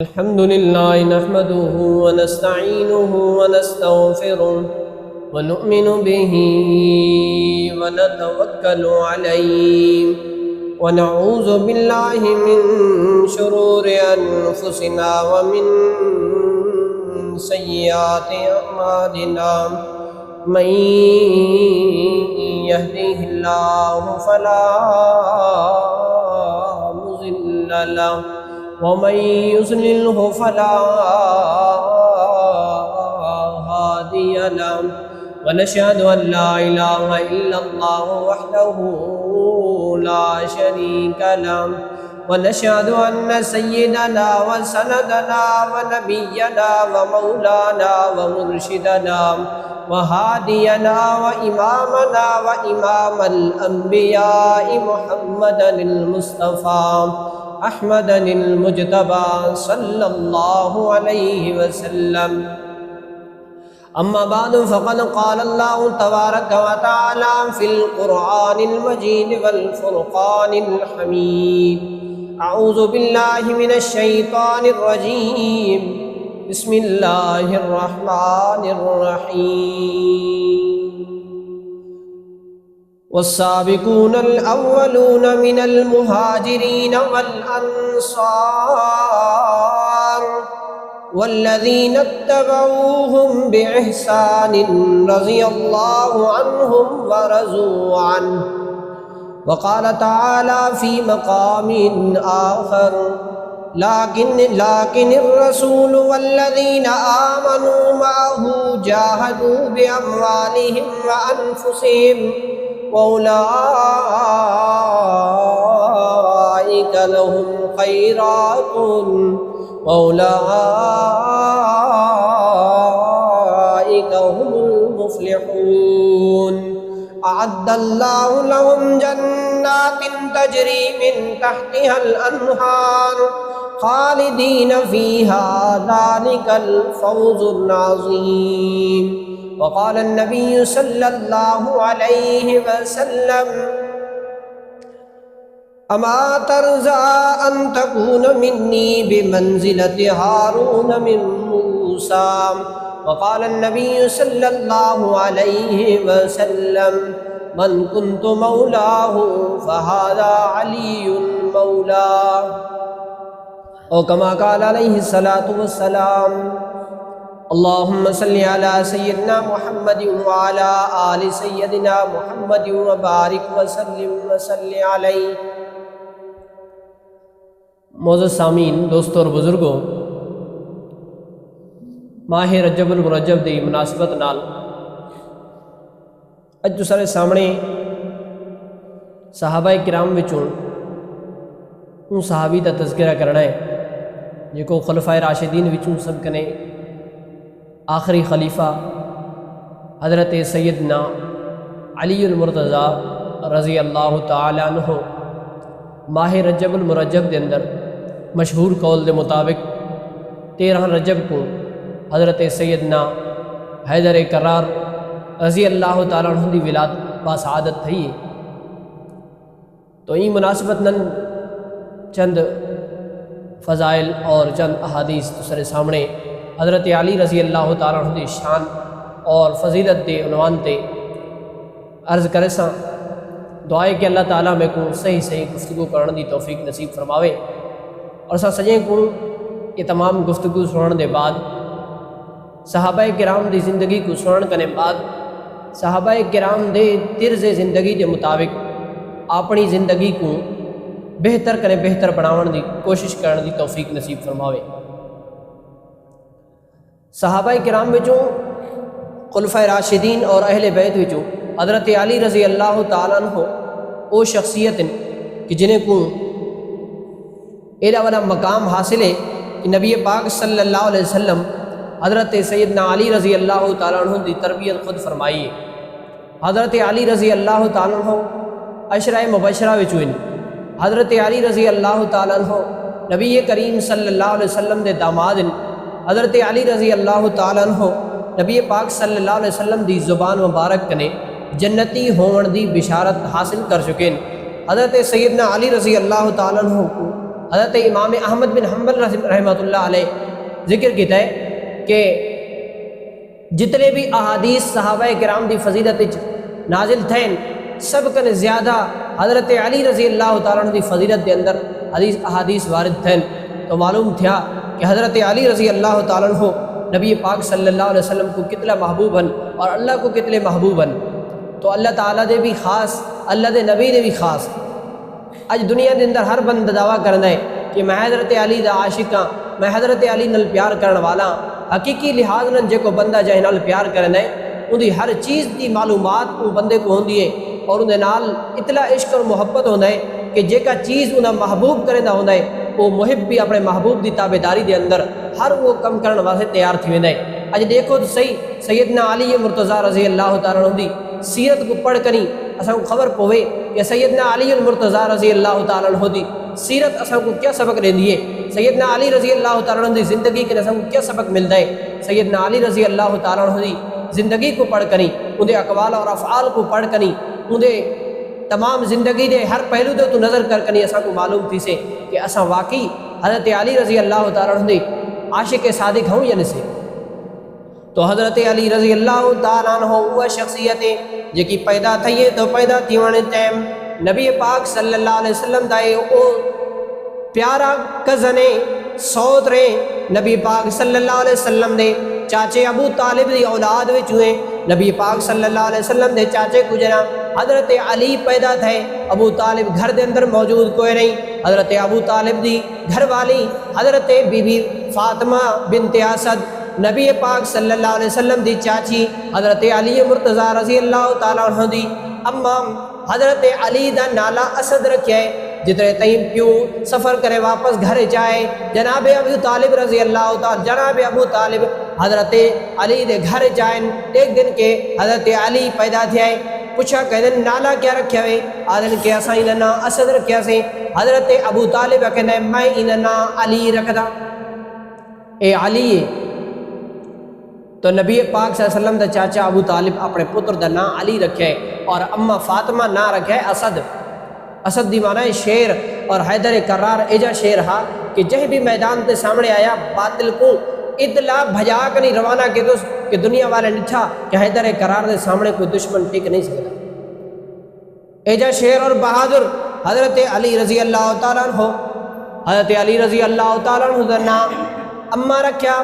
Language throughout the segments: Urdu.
الحمد لله نحمده ونستعينه ونستغفره ونؤمن به ونتوكل عليه ونعوذ بالله من شرور أنفسنا ومن سيئات أعمالنا من يهده الله فلا مضل له ومن يضلله فلا هادي له ونشهد أن لا إله إلا الله وحده لا شريك له ونشهد أن سيدنا وسندنا ونبينا ومولانا ومرشدنا وهادينا وإمامنا وإمام الأنبياء محمدا المصطفى أحمد المجتبى صلى الله عليه وسلم. أما بعد فقد قال الله تبارك وتعالى في القرآن المجيد والفرقان الحميد: أعوذ بالله من الشيطان الرجيم، بسم الله الرحمن الرحيم. والسابقون الأولون من المهاجرين والأنصار والذين اتبعوهم بإحسان رضي الله عنهم ورضوا عنه. وقال تعالى في مقام آخر: لكن الرسول والذين آمنوا معه جاهدوا بأموالهم وأنفسهم وأولئك لهم خيرات وأولئك هم المفلحون. أعد الله لهم جنات تجري من تحتها الأنهار خالدين فيها، ذلك الفوز العظيم. وقال النبي صلى الله عليه وسلم: أما ترضى أن تكون مني بمنزلة هارون من موسى. وقال النبي صلى الله عليه وسلم: من كنت مولاه فهذا علي مولاه. أو كما قال عليه الصلاة والسلام: اللهم صل على سيدنا محمد وعلى آل سيدنا محمد وبارك وسلم وصل علیہ. معزز سامعین، دوستوں اور بزرگوں، ماہ رجب المرجب دی مناسبت نال اج تساں سامنے صحابہ کرام وچوں ان صحابی دا تذکرہ کرنا ہے جے کو خلفائے راشدین وچوں سب کنے آخری خلیفہ حضرت سیدنا علی المرتضیٰ رضی اللہ تعالی عنہ ماہ رجب المرجب دے اندر مشہور قول دے مطابق 13 رجب کو حضرت سیدنا حیدر کرار رضی اللہ تعالیٰ عنہ دی ولادت باسعادت تھی. تو این مناسبت نن چند فضائل اور چند احادیث تسرے سامنے حضرت علی رضی اللہ تعالیٰ عنہ دی شان اور فضیلت دے عنوان تے عرض کرے ساں. دعائے کہ اللہ تعالیٰ میں کو صحیح گفتگو کرنے دی توفیق نصیب فرماوے، اور سا سجیں کو یہ تمام گفتگو سننے دے بعد صحابہ کرام دی زندگی کو سنن کرنے بعد صحابہ کرام دے طرز زندگی دے مطابق اپنی زندگی کو بہتر کرنے بہتر بناون دی کوشش کرنے دی توفیق نصیب فرماوے. صحابہ کرام وچوں خلفائے راشدین اور اہل بیت وچوں حضرت علی رضی اللہ تعالیٰ عنہ وہ شخصیت کہ جنہیں کو ایڈا والا مقام حاصل ہے کہ نبی پاک صلی اللہ علیہ وسلم حضرت سیدنا علی رضی اللہ تعالیٰ عنہ دی تربیت خود فرمائی ہے. حضرت علی رضی اللہ تعالیٰ عنہ عشرہ مبشرہ وچوں حضرت علی رضی اللہ تعالیٰ عنہ نبی کریم صلی اللہ علیہ وسلم دے داماد. حضرت علی رضی اللہ تعالیٰ عنہ نبی پاک صلی اللہ علیہ وسلم دی زبان مبارک کنے جنتی ہون دی بشارت حاصل کر چکے. حضرت سیدنا علی رضی اللہ تعالیٰ عنہ کو حضرت امام احمد بن حنبل رحمۃ اللہ علیہ ذکر کیتا ہے کہ جتنے بھی احادیث صحابہ کرام دی فضیلت نازل تھین سب کن زیادہ حضرت علی رضی اللہ تعالیٰ عنہ دی فضیلت دے اندر احادیث وارد تھین، تو معلوم تھیا کہ حضرت علی رضی اللہ تعالیٰ عنہ نبی پاک صلی اللہ علیہ وسلم کو کتنا محبوب ہیں اور اللہ کو کتنے محبوب ہیں۔ تو اللہ تعالیٰ دے بھی خاص، اللہ دے نبی دے بھی خاص۔ اج دنیا دے اندر ہر بندہ دعویٰ کرنا ہے کہ میں حضرت علی دا عاشق ہاں، میں حضرت علی نال پیار کرنے والا ہاں۔ حقیقی لحاظ نال جے کو بندہ جے نال پیار کرنا ہے اندی ہر چیز دی معلومات وہ بندے کو ہوندی ہے اور اندے نال اتنا عشق اور محبت ہونا ہے کہ جے کا چیز انہاں محبوب کرے دا ہونا ہے وہ محب بھی اپنے محبوب دی تابعداری دے اندر ہر وہ کم کرنے واسطے تیار تھی ویندا ہے۔ اج دیکھو تو صحیح سیدنا علی مرتضیٰ رضی اللہ تعالیٰ عنہ دی سیرت کو پڑھ کر اساں کو خبر پوے کہ سیدنا علی المرتضیٰ رضی اللہ تعالیٰ عنہ دی سیرت اساں کو کیا سبق دیندی ہے، سیدنا علی رضی اللہ تعالیٰ عنہ دی زندگی کے اساں کو کیا سبق ملتا ہے۔ سیدنا علی رضی اللہ تعالیٰ عنہ دی زندگی کو پڑھ کر اندے اقوال اور افعال کو پڑھ کر اندے تمام زندگی دے ہر پہلو دے تو نظر کر کنی اساں کو معلوم تھی سے کہ اساں واقعی حضرت علی رضی اللہ تعالیٰ عنہ دے عاشق صادق ہوں یا نہیں۔ تو حضرت علی رضی اللہ تعالیٰ عنہ وہ شخصیت جے کی پیدا تھئیے تو پیدا تھیوانے ٹائم نبی پاک صلی اللہ علیہ وسلم دائے او پیارا کزنے سودرے نبی پاک صلی اللہ علیہ وسلم دے چاچے ابو طالب دی اولاد وچ ہوئے۔ نبی پاک صلی اللہ علیہ وسلم دے چاچے کو جنا حضرت علی پیدا تھے، ابو طالب گھر دے اندر موجود کوئی نہیں۔ حضرت ابو طالب دی گھر والی حضرت بی بی فاطمہ بنت اسد نبی پاک صلی اللہ علیہ وسلم دی چاچی حضرت علی مرتضیٰ رضی اللہ تعالیٰ عنہ دی اما حضرت علی دا نالا اسد رکھے جتنے تئیں پیوں سفر کرے واپس گھر جائے جناب ابو طالب رضی اللہ تعالیٰ جناب ابو طالب حضرت علی دے گھر جائیں۔ ایک دن کے حضرت علی پیدا تھے، پوچھا کہ نالا کیا رکھیا ہوئے؟ آدھن کے اساں انہاں اسد رکھیا سے۔ حضرت ابو طالب کہنے میں انہاں علی رکھدا، اے علی ہے۔ تو نبی پاک صلی اللہ علیہ وسلم دا چاچا ابو طالب اپنے پتر دا نام علی رکھے اور اما فاطمہ نام رکھے اسد۔ اسد دی معنی شیر اور حیدر کرار ایجا شیر ہا کہ جہ بھی میدان تے سامنے آیا باطل کو اطلاع بھجا کر نہیں روانہ کے دوست کہ دنیا والے نٹھا کہ حیدر کرار دے سامنے کوئی دشمن ٹک نہیں سکتا۔ ایجا شیر اور بہادر حضرت علی رضی اللہ تعالیٰ عنہ، حضرت علی رضی اللہ تعالیٰ عنہ دا نام اما رکھیا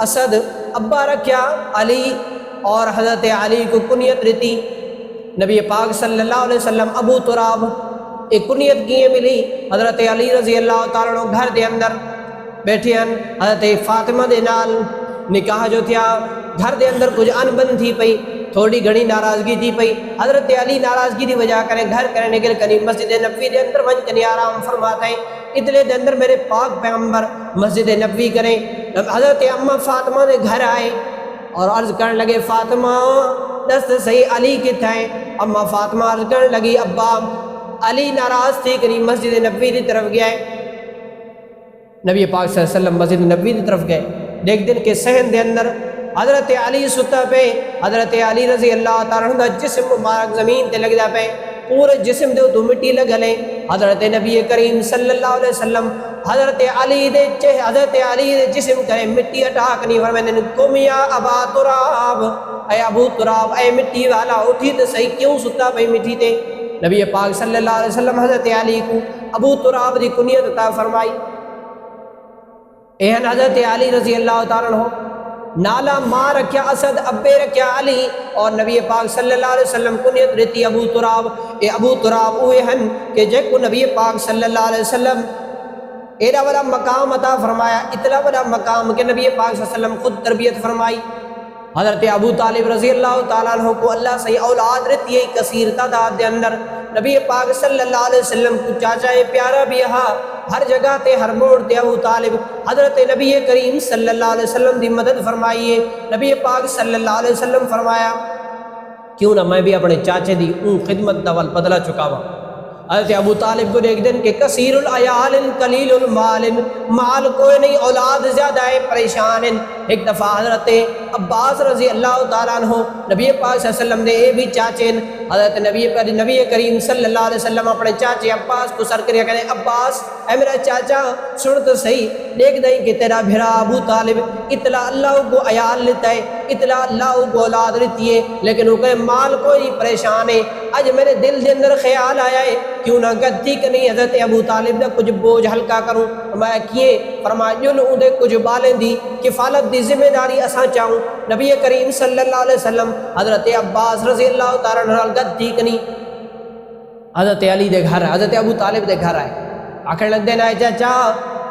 اسد، ابا رکھیا علی اور حضرت علی کو کنیت رہتی نبی پاک صلی اللہ علیہ وسلم ابو تراب۔ ایک کنیت کیے ملی حضرت علی رضی اللہ تعالیٰ عنہ گھر دے اندر بیٹھے ہیں، حضرت فاطمہ دے نال نکاح جو تھیا گھر دے اندر کچھ ان بن تھی پئی، تھوڑی گھڑی ناراضگی تھی پئی۔ حضرت علی ناراضگی دی وجہ کرے گھر کرے نکل کنی مسجد نبوی دے اندر ون کنی آرام فرماتا ہے۔ اتلے دے اندر میرے پاک پیغمبر مسجد نبوی کریں، حضرت اما فاطمہ دے گھر آئے اور عرض کرنے لگے فاطمہ دست صحیح علی کتھا ہے؟ اما فاطمہ عرض کرنے لگی ابا علی ناراض تھی کنی مسجد نبوی دی طرف گیا ہے۔ نبی پاک صلی اللہ علیہ وسلم مسجد نبوی دی طرف گئے، دیکھ دن کے صحن دے اندر حضرت علی ستا پہ، حضرت علی رضی اللہ تعالیٰ عنہ جسم مبارک زمین تے لگ جا پہ، پورے جسم دے تو مٹی لگلے۔ حضرت نبی کریم صلی اللہ علیہ وسلم حضرت علی دے جسم کرے مٹی اٹھاک نہیں فرمائے قم یا ابا تراب، اے ابو تراب، اے مٹی والا اٹھی تو صحیح کیوں ستا پہ مٹی تے؟ نبی پاک صلی اللہ علیہ وسلم حضرت علی کو ابو تراب دی کنیت عطا فرمائی۔ اہن حضرت علی رضی اللہ تعالیٰ عنہ نالا ماں رکھیا اسد، ابے رکھیا علی اور نبی پاک صلی اللہ علیہ وسلم کنیت رہتی ابو تراب۔ اے ابو تراب اوہ ہن کہ جے کو نبی پاک صلی اللہ علیہ وسلم ایڈا بڑا مقام عطا فرمایا، اتنا بڑا مقام کہ نبی پاک صلی اللہ علیہ وسلم خود تربیت فرمائی۔ حضرت ابو طالب رضی اللہ تعالیٰ عنہ کو اللہ سے اولاد رہتی ہے کثیر تعداد دے اندر۔ نبی پاک صلی اللہ علیہ وسلم کو چاچا پیارا بھی یہاں ہر جگہ تے ہر موڑ تے ابو طالب حضرت نبی کریم صلی اللہ علیہ وسلم دی مدد فرمائیے۔ نبی پاک صلی اللہ علیہ وسلم فرمایا کیوں نہ میں بھی اپنے چاچے دی اون خدمت دا ول بدلا چکاوا۔ حضرت ابو طالب کو دیکھ دن کہ کثیر العیال قلیل المال، مال کوئی نہیں اولاد زیادہ ہے پریشان ہیں۔ ایک دفعہ حضرت عباس رضی اللہ تعالیٰ عنہ نبی پاک صلی اللہ علیہ وسلم دے اے بھی چاچے ہیں۔ حضرت نبی کریم صلی اللہ علیہ وسلم اپنے چاچے عباس کو سر کریا کہنے عباس اے میرا چاچا سن تو صحیح، دیکھ دیں کہ تیرا بھرا ابو طالب اطلاع اللہ کو عیال لیتا ہے، اطلاع اللہ کو اولاد لیتی ہے، لیکن وہ کہ مال کوئی پریشان ہے۔ آج میرے دل دے اندر خیال آیا ہے کیوں نہ گدی کہ نہیں حضرت ابو طالب دا کچھ بوجھ ہلکا کروں۔ میں کیے فرمایا جو لوگوں دے کچھ بالیں دی کفالت دی ذمہ داری اساں چاہوں۔ نبی کریم صلی اللہ علیہ وسلم حضرت عباس رضی اللہ تعالیٰ عنہ گدی کہ نہیں حضرت علی دے گھر حضرت ابو طالب دے گھر آئے، آخر لگ دینا ہے چاچا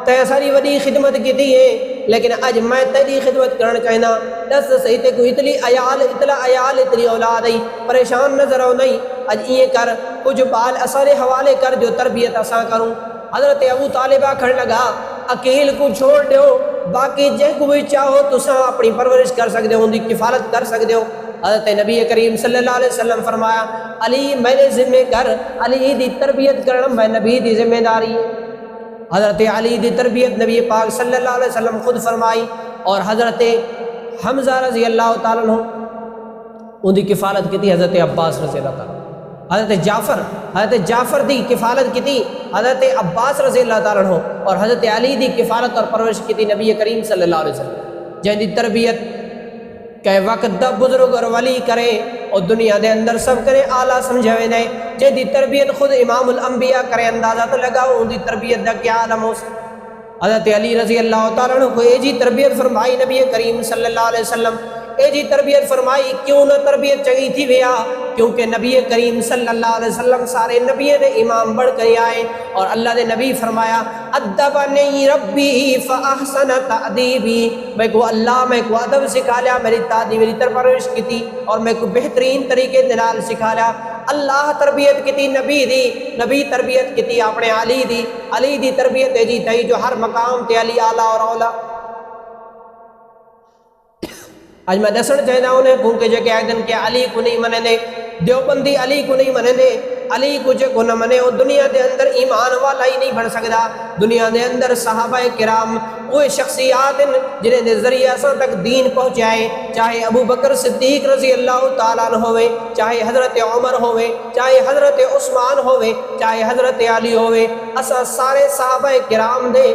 تے ساری وڈی خدمت کی تھی ہے لیکن اج میں تیری خدمت کرنا چاہنا، دس صحیح تے کوئی اطلاع عیال اتنی اولاد آئی پریشان نظر آؤ نہیں، اج یہ کر کچھ بال اثر حوالے کر جو تربیت اساں کروں۔ حضرت ابو طالب آکھن لگا اکیل کو چھوڑ دیو، باقی جے کو بھی چاہو تساں اپنی پرورش کر سکتے ہو، ان کی کفالت کر سکتے ہو۔ حضرت نبی کریم صلی اللہ علیہ وسلم فرمایا علی میرے ذمہ کر، علی دی تربیت کرنا میں نبی دی ذمہ داری ہے۔ حضرت علی دی تربیت نبی پاک صلی اللہ علیہ وسلم خود فرمائی، اور حضرت حمزہ رضی اللہ تعالیٰ عنہ ان دی کفالت کی تھی حضرت عباس رضی اللہ تعالیٰ عنہ۔ حضرت جعفر دی کفالت کی تھی حضرت عباس رضی اللہ تعالیٰ عنہ، اور حضرت علی دی کفالت اور پرورش کی تھی نبی کریم صلی اللہ علیہ وسلم۔ جن دی تربیت کہ وقت دا بزرگ اور ولی کرے اور دنیا دے اندر سب کرے اعلیٰ سمجھوے نے، جن دی تربیت خود امام الانبیاء کرے اندازہ تو لگاؤ ان دی تربیت دا کیا عالم ہو۔ حضرت علی رضی اللہ تعالیٰ عنہ کو اے جی تربیت فرمائی نبی کریم صلی اللہ علیہ وسلم، اے جی تربیت فرمائی کیوں نہ تربیت چنگی تھی ویا، کیونکہ نبی کریم صلی اللہ علیہ وسلم سارے نبی دے امام بڑھ کر آئے، اور اللہ دے نبی فرمایا ادبنی ربی فاحسن تأدیبی، میں کو اللہ میں کو ادب سکھا لیا، میری تعلیم میری پرورش کی تھی اور میں کو بہترین طریقے دلال سکھا لیا۔ اللہ تربیت کی تھی نبی دی، نبی تربیت کی تھی اپنے علی دی تربیت جی تھی جو ہر مقام تے علی اعلیٰ اور اولا۔ آج میں دسن چاہتا ہوں کیونکہ جو کہ ایک دن کہ علی کو نہیں منے دے، دیوبندی علی کو نہیں منے دے، علی کو جو کو نہ منے وہ دنیا دے اندر ایمان والا ہی نہیں بن سکتا۔ دنیا دے اندر صحابہ کرام وہ شخصیات جنہیں دے ذریعے اساں تک دین پہنچائے، چاہے ابو بکر صدیق رضی اللہ تعالیٰ عنہ ہوئے، چاہے حضرت عمر ہوئے، چاہے حضرت عثمان ہوئے، چاہے حضرت علی ہوئے، اساں سارے صحابہ کرام دے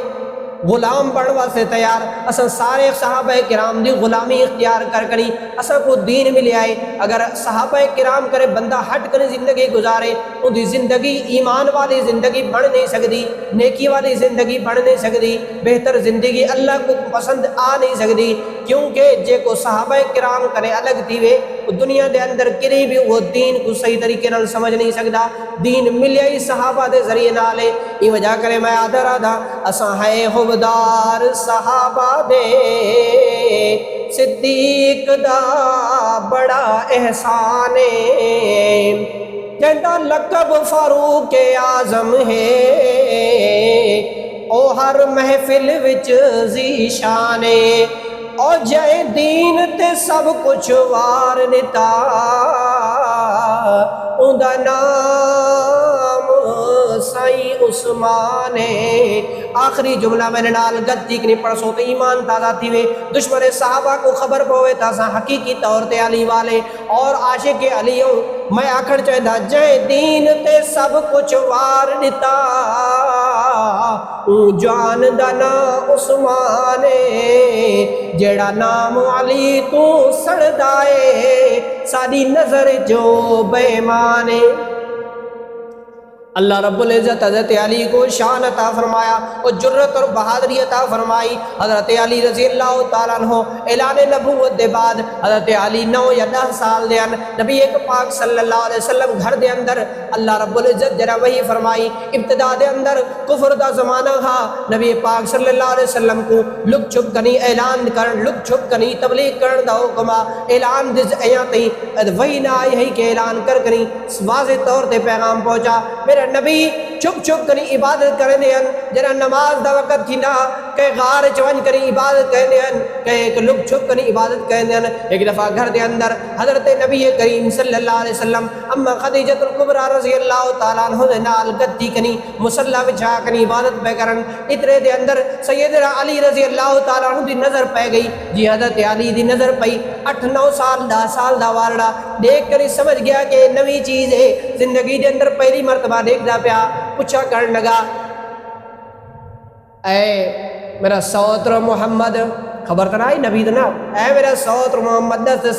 غلام بڑھ واسے تیار، اساں سارے صحابہ کرام دی غلامی اختیار کر کری اساں کو دین ملے آئے۔ اگر صحابہ کرام کرے بندہ ہٹ کر زندگی گزارے ان دی زندگی ایمان والی زندگی بڑھ نہیں سکتی، نیکی والی زندگی بڑھ نہیں سکتی، بہتر زندگی اللہ کو پسند آ نہیں سکتی، کیونکہ جے کو صحابہ کرام کرے الگ تھی دنیا دے اندر کرے بھی وہ دین کو صحیح طریقے نال سمجھ نہیں سکتا۔ دین ملیا ہی صحابہ دے ذریعے نالے، یہ وجہ کرے میں آدھا رادا اساں ہے حبدار صحابہ دے، صدیق دا بڑا احسان ہے، جندا لقب فاروق اعظم ہے، او ہر محفل وچ ذیشان ہے، او جائے دین تے سب کچھ وار نتا، اوندا نام سائیں عثمان ہے۔ آخری جملہ میں نے نال گدی کنی پڑسو تو ایمان تازہ تھی وے، دشمن صحابہ کو خبر پوے تازہ حقیقی طور تے علی والے اور عاشق علی ہوں، میں آکھڑ چاہتا جائے دین تے سب کچھ وار نتا، جان دا نام عثمان ہے، جیڑا نام علی تو سڑدائے، ساری نظر جو بے مانے۔ اللہ رب العزت حضرت علی کو شان عطا فرمایا اور جرت اور بہادری عطا فرمائی۔ حضرت علی رضی اللہ تعالیٰ عنہ اعلان نبوت دے بعد حضرت علی 9 یا 10 سال دے نبی ایک پاک صلی اللہ علیہ وسلم گھر دے اندر اللہ رب العزت جرا وہی فرمائی۔ ابتدا دے اندر کفر دا زمانہ تھا، نبی پاک صلی اللہ علیہ وسلم کو لک چھپ کنی اعلان کرن، لک چھپ کنی تبلیغ کرن دا حکم، اعلان دز ایاں تی وہی نہ آئی ہے کہ اعلان کر کنی واضح طور تے پیغام پہنچا۔ میرے نبی چھپ چھپ کنی عبادت کرنے ہیں، جنہاں نماز دا وقت تھی نا کہ غار چون کری عبادت کہنے ہیں کہ ایک لک چھپ کری عبادت کہنے ہیں. ایک دفعہ گھر دے اندر حضرت نبی کریم صلی اللہ علیہ وسلم اما خدیجۃ الکبریٰ رضی اللہ تعالیٰ عنہ دے نال گدی کنی مصلی بچھا کنی عبادت پہ کرن. اترے دے اندر سیدنا علی رضی اللہ تعالیٰ عنہ دی نظر پہ گئی. جی حضرت علی دی نظر پئی 8-9 سال 10 سال دا وارڑا دیکھ کر سمجھ گیا کہ نوی چیز ہے زندگی دے اندر پہلی مرتبہ دیکھ دا پیا. پوچھا کرن لگا اے میرا سوتر محمد, خبر تو نہ آئی نبی دا نام, اے میرا سوتر محمد دس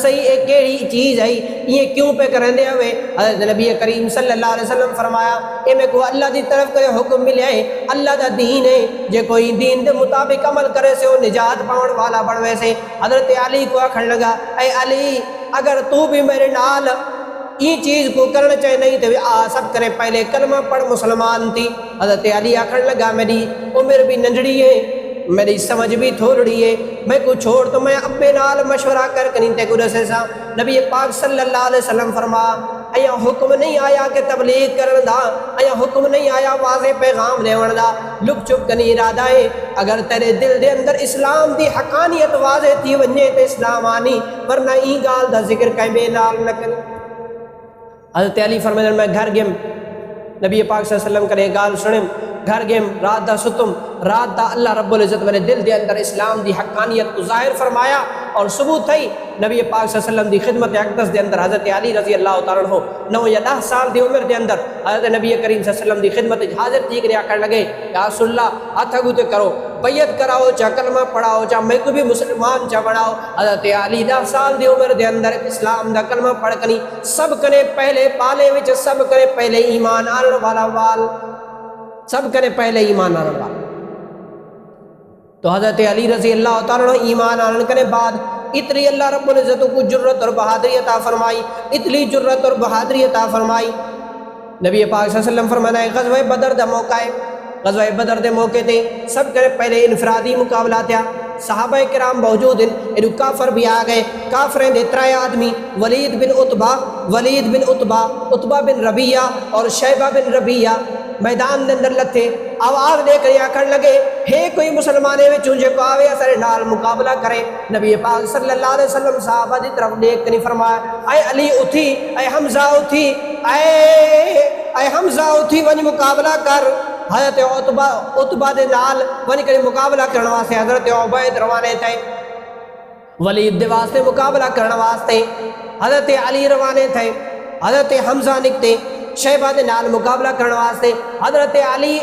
صحیح ایک کیڑی چیز ہے یہ کیوں پہ کرن دے ہوئے. حضرت نبی کریم صلی اللہ علیہ وسلم فرمایا اے میں کو اللہ دی طرف کوئی حکم ملے ہے, اللہ دا دین ہے, جے کوئی دین دے مطابق عمل کرے سے وہ نجات پاؤن والا بڑھوے سے. حضرت علی کو آکھن لگا اے علی اگر تو بھی میرے نال یہ چیز کو کرنا چاہے نہیں تو سب کرے پہلے کلمہ پڑھ مسلمان تھی. حضرت علی آکھن لگا میری عمر بھی ننجڑی ہے, میری سمجھ بھی تھوڑی ہے, میں کو چھوڑ تو میں اپنے نال مشورہ کر کنی تے کو رسے سا. نبی پاک صلی اللہ علیہ وسلم فرما ایا حکم نہیں آیا کہ تبلیغ کرن دا, ایا حکم نہیں آیا واضح پیغام دیون دا, لک چھپ کنی ارادہ ہے. اگر تیرے دل دے اندر اسلام دی حقانیت واضح تھی ونجے تے اسلام آنی, ورنہ ای گال دا ذکر کہیں بے نال نہ کریں. حضرت علی فرمائے میں گھر گیم نبی پاک صلی اللہ علیہ وسلم کرے گال سنم گھر گیم رات دا ستم رات دا اللہ رب العزت میرے دل دے اندر اسلام دی حقانیت کو ظاہر فرمایا اور ثبوت تھی. نبی پاک صلی اللہ علیہ وسلم دی خدمت اقدس دے اندر حضرت علی رضی اللہ تعالیٰ عنہ 9 یا 10 سال دی عمر دے اندر حضرت نبی کریم صلی اللہ علیہ وسلم دی خدمت حاضر تھی کریا کر لگے یا رسول اللہ ہاتھ اگوتے کرو, بیعت کراؤ, چاہ کلمہ پڑھاؤ, چاہ میں کو بھی مسلمان چاہ بڑھاؤ. حضرت علی 10 سال دی عمر دے اندر اسلام دا کلمہ پڑھ کنی سب کنے پہلے پالے وچ سب کنے پہلے ایمان آن والا وال, سب کنے پہلے ایمان آن والا. تو حضرت علی رضی اللہ تعالیٰ عنہ ایمان آن کنے بعد اتنی اللہ رب العزت کو جرت اور بہادری عطا فرمائی, اتنی جرت اور بہادری عطا فرمائی. نبی پاک صلی اللہ علیہ وسلم فرمانا ہے غزوہ بدر دا موقع ہے, غزوہ بدر دے موقع تے سب کے پہلے انفرادی مقابلہ تھا. صحابہ کرام موجود ہیں, کافر بھی آ گئے. کافریں دے 3 آدمی ولید بن عتبہ بن ربیعہ اور شیبہ بن ربیعہ میدان دے اندر لتھے. آواز دے کر آکھن لگے ہے کوئی مسلمانے میں چونجے کو آوے اثر نال مقابلہ کرے. نبی پاک صلی اللہ علیہ وسلم صحابہ دی طرف دیکھ کر فرمایا اے علی اٹھی, اے حمزہ اٹھی, اے حمزہ اٹھی ونج مقابلہ کر. حضرت عتبہ دے نال ونج کر مقابلہ کرنے واسطے حضرت عبید روانے تھے, ولید دے واسطے مقابلہ کرنے واسطے حضرت علی روانے تھے, حضرت حمزہ نکتے شیبہ دے نال مقابلہ کرنے واسطے. حضرت علی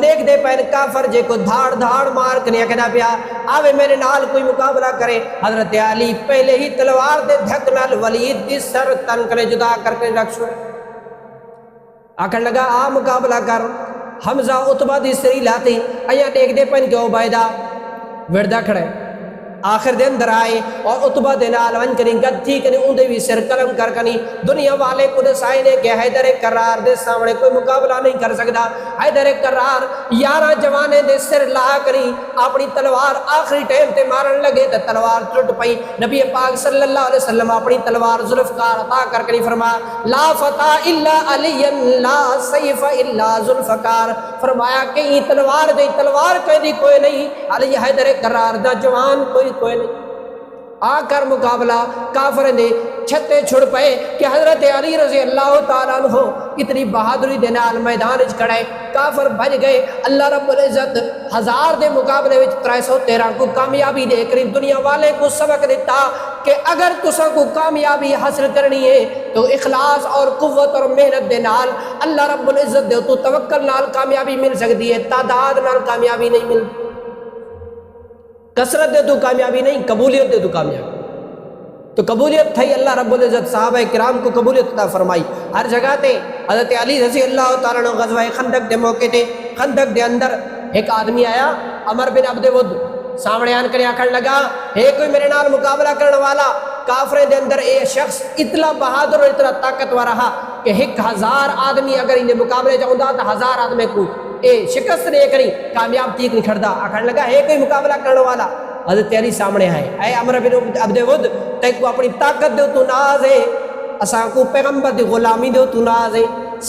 دیکھ دے پہن کافر جے کو دھاڑ مار کنیا کہنا پیا آوے میرے نال کوئی مقابلہ کرے. حضرت علی پہلے ہی تلوار دے دھک نال ولید دی سر تن کرے جدا کر کے رکھ چھوڑے. آکھن لگا آ مقابلہ کر. حمزہ عتبہ دی سری لاتے ایا دیکھ دے پہن کہ عبیدہ وردہ کھڑے آخر دے اندر آئے اور عتبہ دے نال ون کنی گد تھی کنی اون دے بھی سر قلم کر کنی. دنیا والے کو دسائی نے کہ حیدر کرار دے سامنے کوئی مقابلہ نہیں کر سکتا. حیدر کرار 11 جوانے دے سر لا کنی اپنی تلوار آخری ٹائم تے مارن لگے تے تلوار ٹوٹ پئی. نبی پاک صلی اللہ علیہ وسلم اپنی تلوار ذوالفقار عطا کر کنی فرمایا لا فتح الا علی لا سیف الا ذوالفقار. فرمایا کہ یہ تلوار دے تلوار کہیں کوئی نہیں, علی حیدر کرار دا جوان کوئی نہیں. آ کر مقابلہ کافر نے چھتے چھڑ پئے کہ حضرت علی رضی اللہ تعالیٰ عنہ اتنی بہادری دے نال میدان وچ کھڑے. کافر بھج گئے. اللہ رب العزت 1000 دے مقابلے وچ 313 کو کامیابی دے کر دنیا والے کو سبق دیتا کہ اگر تساں کو کامیابی حاصل کرنی ہے تو اخلاص اور قوت اور محنت دے نال اللہ رب العزت دے تو توکل نال کامیابی مل سکتی ہے, تعداد نال کامیابی نہیں ملتی. کثرت دے تو کامیابی نہیں, قبولیت دے تو کامیابی. تو قبولیت تھی اللہ رب العزت صحابہ کرام کو قبولیت عطا فرمائی ہر جگہ تے. حضرت علی رضی اللہ تعالیٰ عنہ غزوہ خندق دے موقع تے خندق دے اندر ایک آدمی آیا عمر بن عبد ود سامنے آن کر آکھن لگا ہے کوئی میرے نال مقابلہ کرنے والا. کافرے دے اندر اے شخص اتنا بہادر اور اتنا طاقتور رہا کہ 1000 آدمی اگر انہیں مقابلے چاہتا تو 1000 آدمی کو اے شکست دے کری کامیاب تیک نہیں کھڑتا. آکھن لگا ہے کوئی مقابلہ کرنے والا. حضرت علی سامنے آئے اے عمر بن عبد ود تے کو اپنی طاقت دے تو ناز ہے, اساں کو پیغمبر دی غلامی دے تو ناز ہے,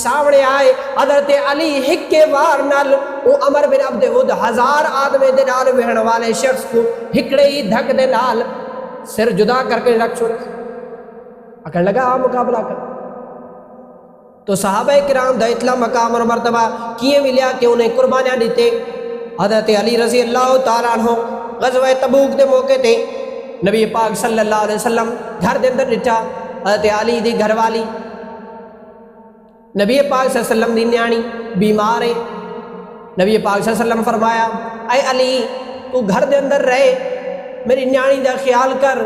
سامنے آئے حضرت علی ہکے وار نال او عمر بن عبد ود 1000 آدمی دے نال وہن والے شخص کو ہکڑے ہی دھک دے نال سر جدا کر کے رکھ چھوڑ اکھن لگا مقابلہ کر. تو صحابہ کرام دا اتلا مقام اور مرتبہ کیے ملیا کہ انہیں قربانیاں دیتے. حضرت علی رضی اللہ تعالیٰ عنہ غزوہ تبوک دے موقع تے نبی پاک صلی اللہ علیہ وسلم گھر دے اندر ڈٹھا. حضرت علی دی گھر والی نبی پاک صلی اللہ علیہ وسلم دی نیانی بیمار ہے. نبی پاک صلی اللہ علیہ وسلم فرمایا اے علی تو گھر دے اندر رہے میری نیانی دا خیال کر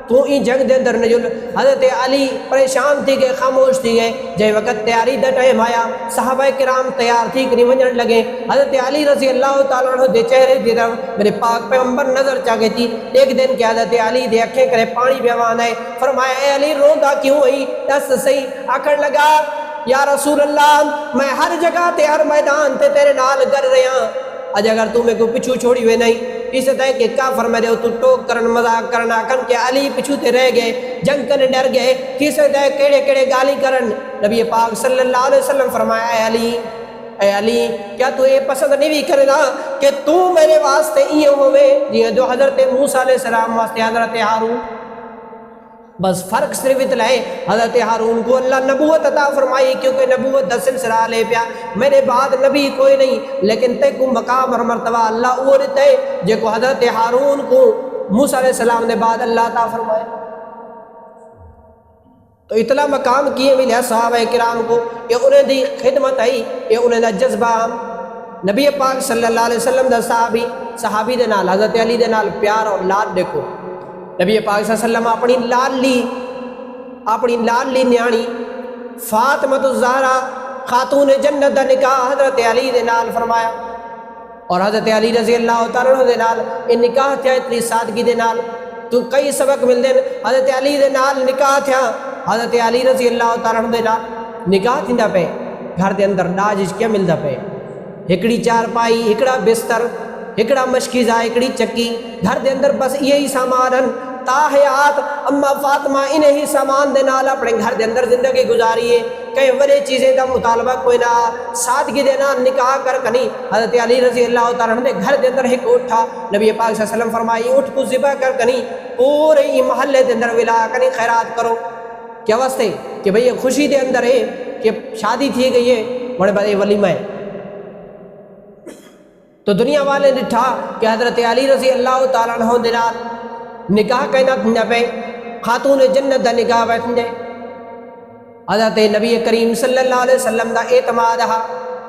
تو ہی جنگ دے اندر نجل. حضرت علی پریشان تھی گئے خاموش تھی گئے. جے وقت تیاری دا ٹائم آیا صحابہ کرام تیار تھی کہ نہیں ونجن لگے. حضرت علی رضی اللہ تعالیٰ عنہ دے چہرے دی طرف میرے پاک پیغمبر نظر چاہے تھی. ایک دن کہ حضرت علی دے اکھیں کرے پانی بیوان ہے. فرمایا اے علی روندا کیوں ہوئی دس صحیح. آکھن لگا یا رسول اللہ میں ہر جگہ تے ہر میدان تے تیرے نال کر رہا اج اگر تو میں کو پچھو چھوڑی ہوئے نہیں اس طرح کہ کافر میں تو ٹوک کرن مذاق کرنا کن کہ علی پچھو تے رہ گئے جنگ کرنے ڈر گئے کس طرح کیڑے کیڑے گالی کرن. نبی پاک صلی اللہ علیہ وسلم فرمایا اے علی کیا تو یہ پسند نہیں بھی کرنا کہ تو میرے واسطے یہ ہوئے جی جو حضرت موسیٰ علیہ السلام واسطے حضرت ہارون. بس فرق صرف اتنا ہے حضرت ہارون کو اللہ نبوت عطا فرمائی کیونکہ نبوت دا سلسلہ لے پیا. میرے بعد نبی کوئی نہیں لیکن تے کو مقام اور مرتبہ اللہ وہ دیتا ہے جے کو حضرت ہارون کو موسیٰ علیہ السلام نے بعد اللہ عطا فرمائے. تو اتنا مقام کیے ملے صحابہ کرام کو یہ انہیں دی خدمت آئی یہ انہیں دا جذبہ. نبی پاک صلی اللہ علیہ وسلم دا صحابی دے نال حضرت علی دے نال پیار اور لاد دیکھو. نبی پاک صلی اللہ علیہ وسلم اپنی لالی نیانی فاطمہ الزہرا خاتون جنت دا نکاح حضرت علی دے نال فرمایا اور حضرت علی رضی اللہ تعالیٰ عنہ دے نال یہ نکاح تھیا اتنی سادگی دے نال. تو کئی سبق مل دیں حضرت علی دے نال نکاح تھیا. حضرت علی رضی اللہ تعالیٰ عنہ دے نال نکاح تھیندا پے گھر دے اندر ڈاج کیا ملدا پے ہکڑی چارپائی ہکڑا بستر ہکڑا مشکیزہ ہکڑی چکی گھر دے اندر بس یہی سامان تاحیات اما فاطمہ انہیں ہی سامان دے نال اپنے گھر دے اندر زندگی گزاری ہے. کئی بڑے چیزیں دا مطالبہ کوئی نہ سادگی دے نال نکاح کر کنی. حضرت علی رضی اللہ تعالیٰ عنہ گھر دے اندر ایک اٹھا نبی پاک صلی اللہ علیہ وسلم فرمائی اٹھ کو ذبح کر کنی پورے ہی محلے دے اندر ولا کنی خیرات کرو. کیا واسطے کہ بھئی خوشی دے اندر ہے کہ شادی تھی گئی ہے بڑے بڑے ولیمہ ہے. تو دنیا والے ڈٹھا کہ حضرت علی رضی اللہ تعالیٰ عنہ دے نال نکاح کہنا تھنجا پہ خاتون جنت دا نکاح بیٹھنجے. حضرت نبی کریم صلی اللہ علیہ وسلم دا اعتماد ہا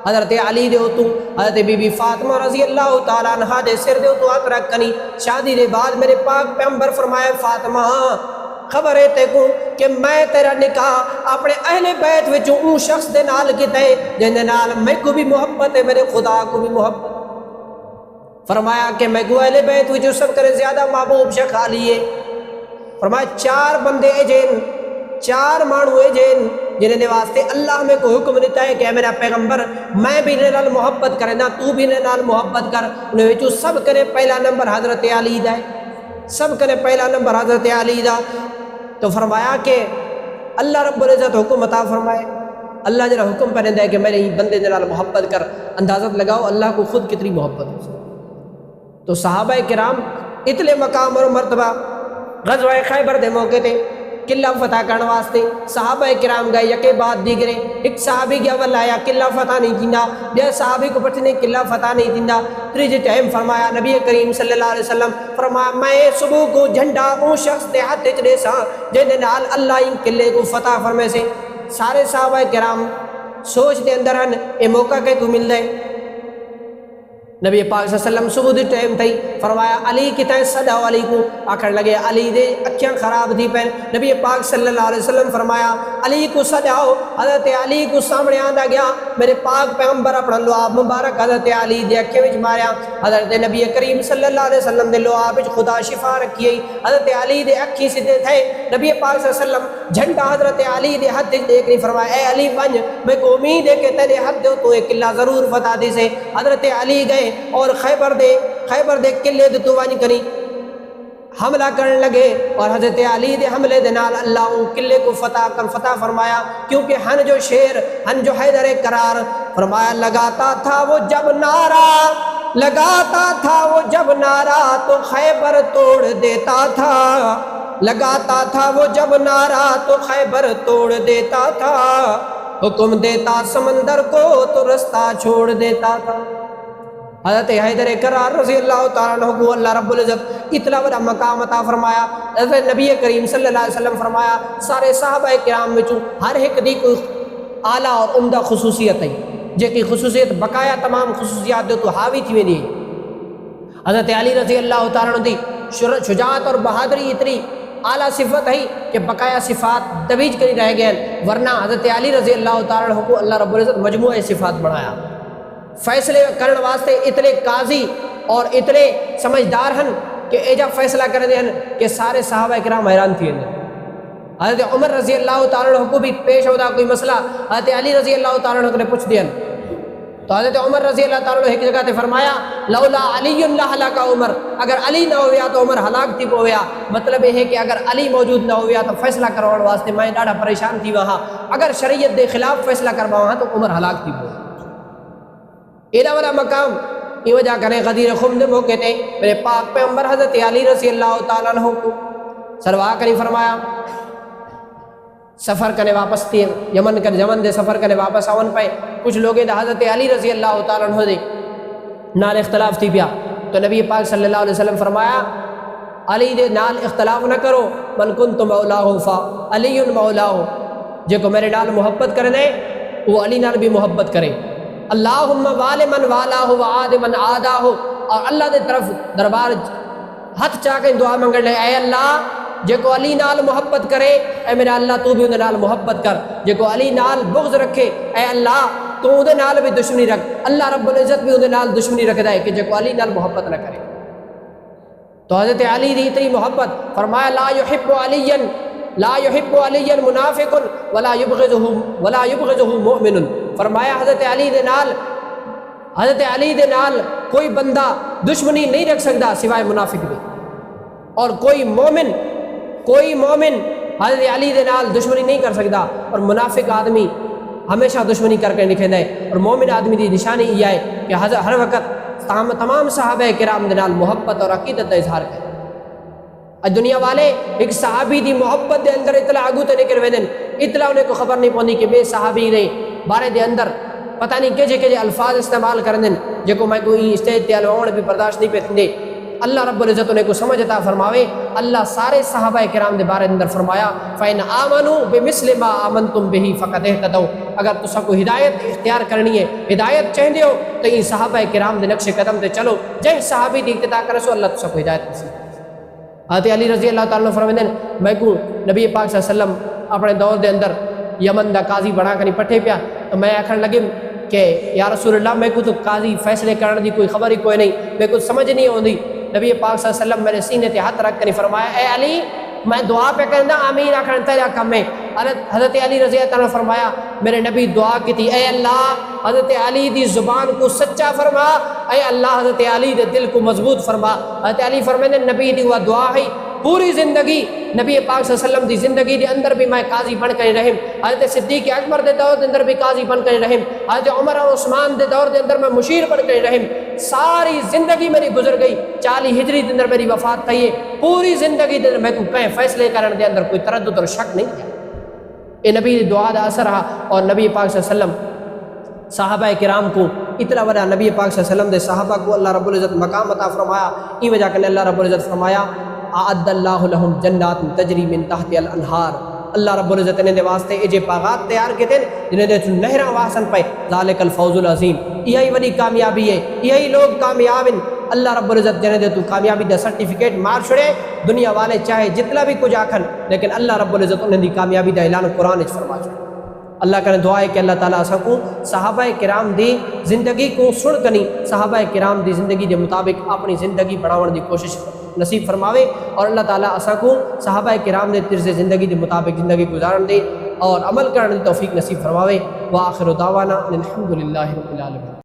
حضرت علی دے اتو حضرت بی بی فاطمہ رضی اللہ تعالیٰ عنہ دے سر دے اتو ہاتھ رکھ کنی. شادی دے بعد میرے پاک پیغمبر فرمایا فاطمہ خبر ہے تے کو کہ میں تیرا نکاح اپنے اہل بیت وچوں اون شخص دے نال کیتا ہے جن دے نال میں کو بھی محبت ہے میرے خدا کو بھی محبت. فرمایا کہ میں کو اہل بیت وچوں سب کرے زیادہ محبوب شخص علی ہے. فرمایا 4 بندے جن 4 مانو جن جنہیں نے واسطے اللہ میں کو حکم دیتا ہے کہ میرا پیغمبر میں بھی انہیں نال محبت کرے نا تو بھی انہیں نال محبت کر. انہیں وچوں سب کرے پہلا نمبر حضرت علی دا ہے سب کرے پہلا نمبر حضرت علی دا. تو فرمایا کہ اللہ رب العزت حکم عطا فرمائے اللہ جنہا حکم پہنے دے کہ میرے بندے نال محبت کر. اندازت لگاؤ اللہ کو خود کتنی محبت ہو. تو صحابہ کرام اتنے مقام اور مرتبہ غزوہ خیبر دے موقع تے قلعہ فتح کرنے واسطے صحابہ کرام گئے یکے بعد دیگرے. ایک صحابی گیا والا آیا قلعہ فتح نہیں تھیندا بیا صحابی کو پٹھنے قلعہ فتح نہیں تھیندا. تریجے ٹائم فرمایا نبی کریم صلی اللہ علیہ وسلم فرمایا میں صبح کو جھنڈا اون شخص دے ہاتھ وچ دے ساں جن دے نال اللہ ان قلعے کو فتح فرمائے سے. سارے صحابہ کرام سوچ دے اندر ہن اے موقع کہ کو مل دے. نبی پاک صلی اللہ علیہ وسلم صبح دی ٹائم تھی فرمایا علی کتنے صدا علی کو آکھن لگے علی دے اکھیاں خراب تھی پہن. نبی پاک صلی اللہ علیہ وسلم فرمایا علی کو صداؤ. حضرت علی کو سامنے آندا گیا میرے پاک پیغمبر اپنا لعاب مبارک حضرت علی دے اکھے وچ ماریا. حضرت نبی کریم صلی اللہ علیہ وسلم دے لعاب وچ خدا شفا رکھی ہے. حضرت علی دے اکھی سیدھے تھے. نبی پاک صلی اللہ علیہ وسلم جھنڈا حضرت علی دے ہاتھ وچ دیکھ نہیں فرمایا اے علی ونج میں کو امید ہے کہ تیرے ہاتھ دے تو ایک قلعہ ضرور فتح دے سے. حضرت علی گئے اور خیبر دے قلعے دے تو وانی کری. حملہ کرنے لگے اور حضرت علی دے حملے دے نال اللہ ان قلعے کو فتح فرمایا، کیونکہ ہن جو شیر، ہن جو حیدر کرار فرمایا لگاتا تھا وہ جب نعرہ، لگاتا تھا وہ جب نعرہ تو خیبر توڑ دیتا تھا، لگاتا تھا وہ جب نعرہ تو خیبر توڑ دیتا تھا، حکم دیتا سمندر کو تو رستہ چھوڑ دیتا تھا۔ حضرت حیدر کرار رضی اللہ تعالیٰ عنہ کو اللہ رب العزت اتنا بڑا مقام عطا فرمایا۔ حضرت نبی کریم صلی اللہ علیہ وسلم فرمایا سارے صحابہ کرام وچوں ہر ایک دی کوئی اعلیٰ اور عمدہ خصوصیت ہے، جے کی خصوصیت بقایا تمام خصوصیات جو تو حاوی تھی ویندی ہے۔ حضرت علی رضی اللہ تعالیٰ عنہ دی شجاعت اور بہادری اتنی اعلیٰ صفت ہے کہ بقایا صفات دویج کری رہ گئے، ورنہ حضرت علی رضی اللہ تعالیٰ عنہ کو اللہ رب العزت مجموعہ صفات بنایا۔ فیصلے کرنے واسطے اتنے قاضی اور اتنے سمجھدار ہیں کہ ایجا فیصلہ کر دیں کہ سارے صحابہ کرام حیران تھی۔ حضرت عمر رضی اللہ تعالیٰ عنہ کو بھی پیش ہوتا کوئی مسئلہ، حضرت علی رضی اللہ تعالیٰ عنہ نے پوچھ دیا تو حضرت عمر رضی اللہ تعالیٰ عنہ ایک جگہ تے فرمایا لولا علی لہلک عمر، اگر علی نہ ہویا تو عمر ہلاک تھی ہویا۔ مطلب یہ ہے کہ اگر علی موجود نہ ہویا تو فیصلہ کرواؤ واسطے میں ڈاڑا پریشان تھی وہاں، اگر شریعت دے خلاف فیصلہ کرواؤں تو عمر ہلاک تھی ہویا۔ ایڈا والا مقام یہ وجہ کریں غدیر خم دے موقع تے میرے پاک پیغمبر حضرت علی رضی اللہ تعالیٰ عنہ کو سروا کریں فرمایا سفر کرنے واپس تھی یمن دے سفر کرنے واپس آون پہ کچھ لوگ حضرت علی رضی اللہ تعالیٰ عنہ دے نال اختلاف تھی پیا، تو نبی پاک صلی اللہ علیہ وسلم فرمایا علی دے نال اختلاف نہ کرو، من کنت مولاہ فعلی مولاہ، جے کو میرے نال محبت کرنے وہ علی نال بھی محبت کرے۔ اللہم وال من والاہ وعاد من عاداہ، اور اللہ دے طرف دربار ہاتھ چاہ کے دعا منگ لے اے اللہ جے کو علی نال محبت کرے اے میرا اللہ تو بھی انہیں نال محبت کر، جے کو علی نال بغض رکھے اے اللہ تو انہیں نال بھی دشمنی رکھ۔ اللہ رب العزت بھی انہیں نال دشمنی رکھ دے کہ جے کو علی نال محبت نہ کرے۔ تو حضرت علی دی اتنی محبت فرمایا لا يحب علی منافق ولا يبغضه مؤمن، فرمایا حضرت علی دے نال کوئی بندہ دشمنی نہیں رکھ سکتا سوائے منافق بھی، اور کوئی مومن حضرت علی دے نال دشمنی نہیں کر سکتا، اور منافق آدمی ہمیشہ دشمنی کر کے نکھے دے، اور مومن آدمی دی نشانی یہ ہے کہ ہر وقت تمام صحابہ کرام دے نال محبت اور عقیدت کا اظہار کرے۔ دنیا والے ایک صحابی دی محبت دے اندر اطلاع آگو تے نکل ویندن، اطلاع انہیں کو خبر نہیں پوندی کہ بے صحابی دے بارے دے اندر پتہ نہیں کجے الفاظ استعمال کرندن جے کو میں کوئی اسٹیج تے الواؤں بھی برداشت نہیں پیندے۔ اللہ رب العزت انہیں کو سمجھ عطا فرماوے۔ اللہ سارے صحابہ کرام دے بارے اندر فرمایا فَإِنْ آمَنُوا بِمِثْلِ مَا آمَنْتُمْ بِهِ فَقَدْ اهْتَدَوْا، اگر تسا کو ہدایت اختیار کرنی ہے، ہدایت چاہندے ہو تو ان صحابہ کرام دے نقش قدم تے چلو، جے صحابی دی اقتداء کرسو اللہ تسا کو ہدایت نصیب۔ حضرت علی رضی اللہ تعالیٰ عنہ فرمائیں میں کو نبی پاک صلی اللہ علیہ وسلم اپنے دور دے اندر یمن دا قاضی بنا کر پٹھے پیا، تو میں آکھن لگی کہ یا رسول اللہ میں کو تو قاضی فیصلے کرنے دی کوئی خبر ہی کوئی نہیں، میں کو سمجھ نہیں ہوندی۔ نبی پاک صلی اللہ علیہ وسلم میرے سینے تے ہاتھ رکھ کر فرمایا اے علی میں دعا پہ کرنا آمین آکھن تیرا کم ہے۔ حضرت علی رضی اللہ عنہ فرمایا میرے نبی دعا کی تھی اے اللہ حضرت علی دی زبان کو سچا فرما، اے اللہ حضرت علی دے دل کو مضبوط فرما۔ حضرت علی فرمائے نبی دی وہ دعا ہے پوری زندگی نبی پاک صلی اللہ علیہ وسلم دی زندگی دے اندر بھی میں قاضی بن کر رہم، حضرت صدیق اکبر دے دور دے اندر بھی قاضی بن کر رہم، حضرت عمر اور عثمان دے دور دے اندر میں مشیر بن کر رہم۔ ساری زندگی میری گزر گئی، 40 ہجری دے اندر میری وفات تھی، پوری زندگی دے اندر میں کو کہیں فیصلے کرنے دے اندر کوئی تردد اور شک نہیں کیا۔ اے نبی دی دعا دا اثر رہا، اور نبی پاک صلی اللہ علیہ وسلم صحابہ کرام کو اتنا بڑا نبی پاک صلی اللہ علیہ وسلم دے صحابہ کو اللہ رب العزت مقام عطا فرمایا۔ این وجہ کہ اللہ رب العزت فرمایا اعد اللہ لہم جنات تجری من تحت الانہار، اللہ رب العزت نے دے واسطے اجے باغات تیار کے تھے جنہیں دے نہراں واسن پہ، ذالک الفوز العظیم، یہی بڑی کامیابی ہے، یہی لوگ کامیاب ہیں۔ اللہ رب العزت جنہیں دے تو کامیابی دا سرٹیفکیٹ مار چھڑے، دنیا والے چاہے جتنا بھی کچھ آکھن لیکن اللہ رب العزت انہیں دی کامیابی دا اعلان قرآن اچ فرما چھڑے۔ اللہ کا دعا ہے کہ اللہ تعالیٰ اساں کو صحابہ کرام دی زندگی کو سن کنی صحابہ کرام دی زندگی دے مطابق اپنی زندگی بڑھاون دی کوشش نصیب فرماوے، اور اللہ تعالیٰ اساں کو صحابہ کرام دے طرز زندگی دے مطابق زندگی گزارن دے اور عمل کرنے دی توفیق نصیب فرماوے۔ وآخر دعوانا الحمدللہ رب العالمین۔